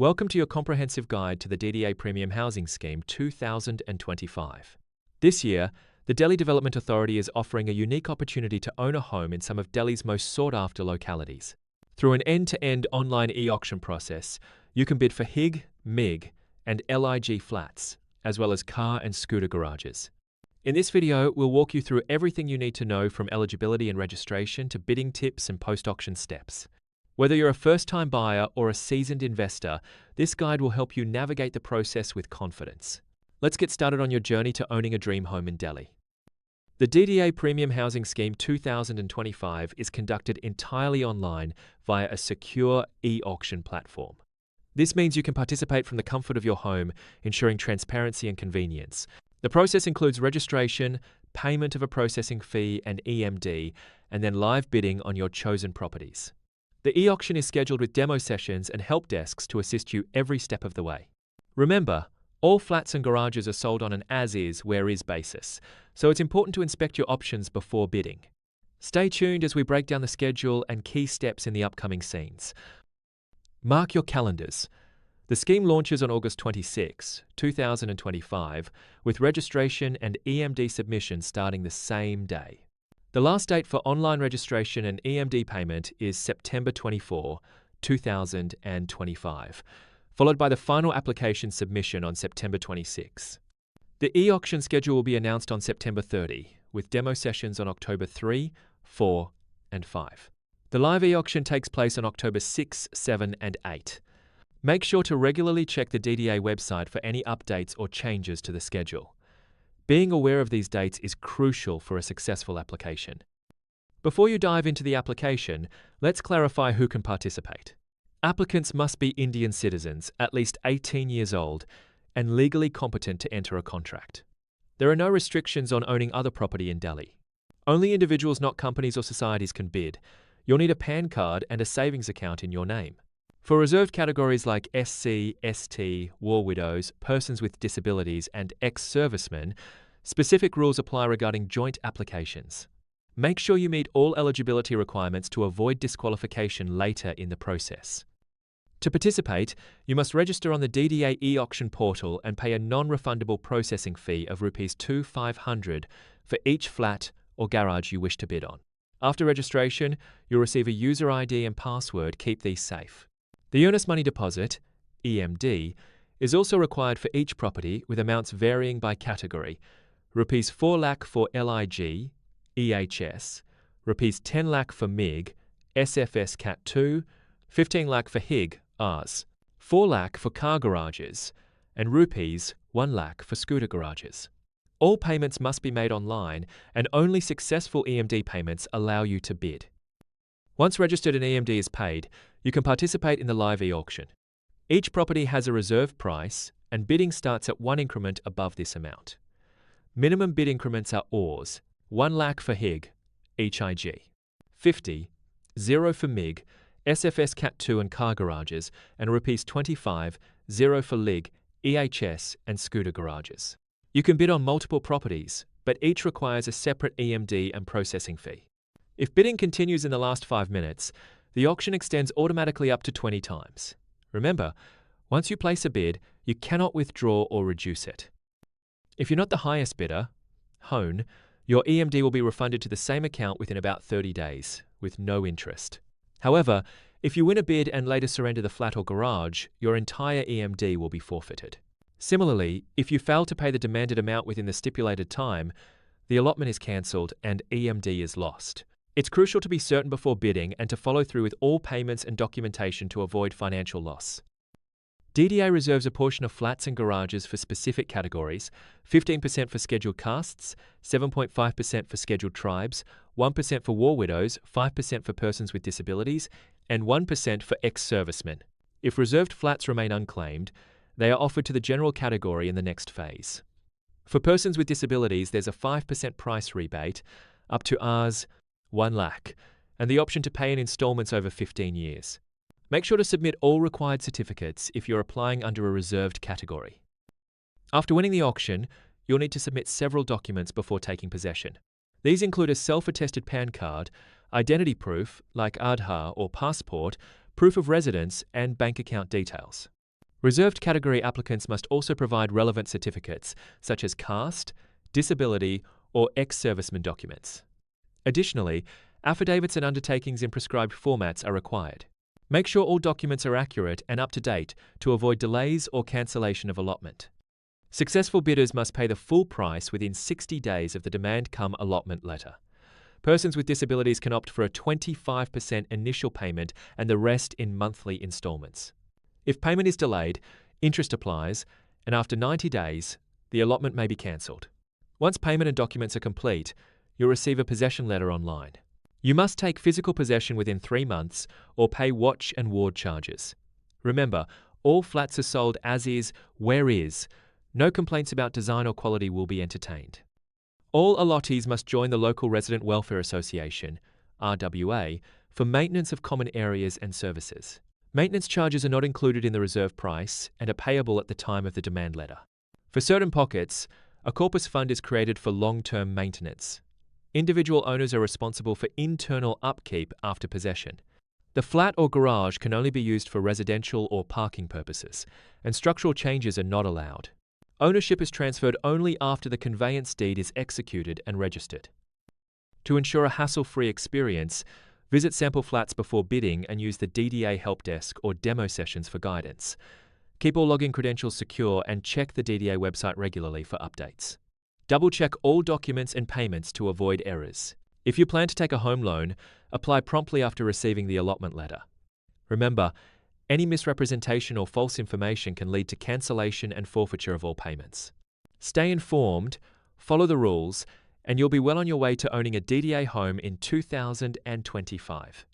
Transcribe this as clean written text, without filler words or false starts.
Welcome to your comprehensive guide to the DDA Premium Housing Scheme 2025. This year, the Delhi Development Authority is offering a unique opportunity to own a home in some of Delhi's most sought-after localities. Through an end-to-end online e-auction process, you can bid for HIG, MIG, and LIG flats, as well as car and scooter garages. In this video, we'll walk you through everything you need to know from eligibility and registration to bidding tips and post-auction steps. Whether you're a first-time buyer or a seasoned investor, this guide will help you navigate the process with confidence. Let's get started on your journey to owning a dream home in Delhi. The DDA Premium Housing Scheme 2025 is conducted entirely online via a secure e-auction platform. This means you can participate from the comfort of your home, ensuring transparency and convenience. The process includes registration, payment of a processing fee and EMD, and then live bidding on your chosen properties. The e-auction is scheduled with demo sessions and help desks to assist you every step of the way. Remember, all flats and garages are sold on an as-is, where-is basis, so it's important to inspect your options before bidding. Stay tuned as we break down the schedule and key steps in the upcoming scenes. Mark your calendars. The scheme launches on August 26, 2025, with registration and EMD submission starting the same day. The last date for online registration and EMD payment is September 24, 2025, followed by the final application submission on September 26. The e-auction schedule will be announced on September 30, with demo sessions on October 3, 4, and 5. The live e-auction takes place on October 6, 7, and 8. Make sure to regularly check the DDA website for any updates or changes to the schedule. Being aware of these dates is crucial for a successful application. Before you dive into the application, let's clarify who can participate. Applicants must be Indian citizens, at least 18 years old, and legally competent to enter a contract. There are no restrictions on owning other property in Delhi. Only individuals, not companies or societies, can bid. You'll need a PAN card and a savings account in your name. For reserved categories like SC, ST, war widows, persons with disabilities, and ex-servicemen, specific rules apply regarding joint applications. Make sure you meet all eligibility requirements to avoid disqualification later in the process. To participate, you must register on the DDA e-auction portal and pay a non-refundable processing fee of Rs 2,500 for each flat or garage you wish to bid on. After registration, you'll receive a user ID and password. Keep these safe. The earnest money deposit, EMD, is also required for each property with amounts varying by category. Rs 4 lakh for LIG, EHS, Rs 10 lakh for MIG, SFS Cat 2, 15 lakh for HIG, ARS, 4 lakh for car garages, and Rs 1 lakh for scooter garages. All payments must be made online, and only successful EMD payments allow you to bid. Once registered and EMD is paid, you can participate in the live e-auction. Each property has a reserve price, and bidding starts at one increment above this amount. Minimum bid increments are ORS, 1 lakh for HIG, HIG, 50, 0 for MIG, SFS Cat 2 and car garages, and Rs 25, 0 for LIG, EHS and scooter garages. You can bid on multiple properties, but each requires a separate EMD and processing fee. If bidding continues in the last 5 minutes, the auction extends automatically up to 20 times. Remember, once you place a bid, you cannot withdraw or reduce it. If you're not the highest bidder, HON, your EMD will be refunded to the same account within about 30 days, with no interest. However, if you win a bid and later surrender the flat or garage, your entire EMD will be forfeited. Similarly, if you fail to pay the demanded amount within the stipulated time, the allotment is cancelled and EMD is lost. It's crucial to be certain before bidding and to follow through with all payments and documentation to avoid financial loss. DDA reserves a portion of flats and garages for specific categories: 15% for scheduled castes, 7.5% for scheduled tribes, 1% for war widows, 5% for persons with disabilities, and 1% for ex-servicemen. If reserved flats remain unclaimed, they are offered to the general category in the next phase. For persons with disabilities, there's a 5% price rebate, up to Rs 1 lakh, and the option to pay in installments over 15 years. Make sure to submit all required certificates if you're applying under a reserved category. After winning the auction, you'll need to submit several documents before taking possession. These include a self-attested PAN card, identity proof like Aadhaar or passport, proof of residence, and bank account details. Reserved category applicants must also provide relevant certificates, such as caste, disability, or ex-serviceman documents. Additionally, affidavits and undertakings in prescribed formats are required. Make sure all documents are accurate and up to date to avoid delays or cancellation of allotment. Successful bidders must pay the full price within 60 days of the demand-cum-allotment letter. Persons with disabilities can opt for a 25% initial payment and the rest in monthly installments. If payment is delayed, interest applies, and after 90 days, the allotment may be cancelled. Once payment and documents are complete, you'll receive a possession letter online. You must take physical possession within 3 months or pay watch and ward charges. Remember, all flats are sold as is, where is. No complaints about design or quality will be entertained. All allottees must join the local Resident Welfare Association, RWA, for maintenance of common areas and services. Maintenance charges are not included in the reserve price and are payable at the time of the demand letter. For certain pockets, a corpus fund is created for long-term maintenance. Individual owners are responsible for internal upkeep after possession. The flat or garage can only be used for residential or parking purposes, and structural changes are not allowed. Ownership is transferred only after the conveyance deed is executed and registered. To ensure a hassle-free experience, visit sample flats before bidding and use the DDA help desk or demo sessions for guidance. Keep all login credentials secure and check the DDA website regularly for updates. Double-check all documents and payments to avoid errors. If you plan to take a home loan, apply promptly after receiving the allotment letter. Remember, any misrepresentation or false information can lead to cancellation and forfeiture of all payments. Stay informed, follow the rules, and you'll be well on your way to owning a DDA home in 2025.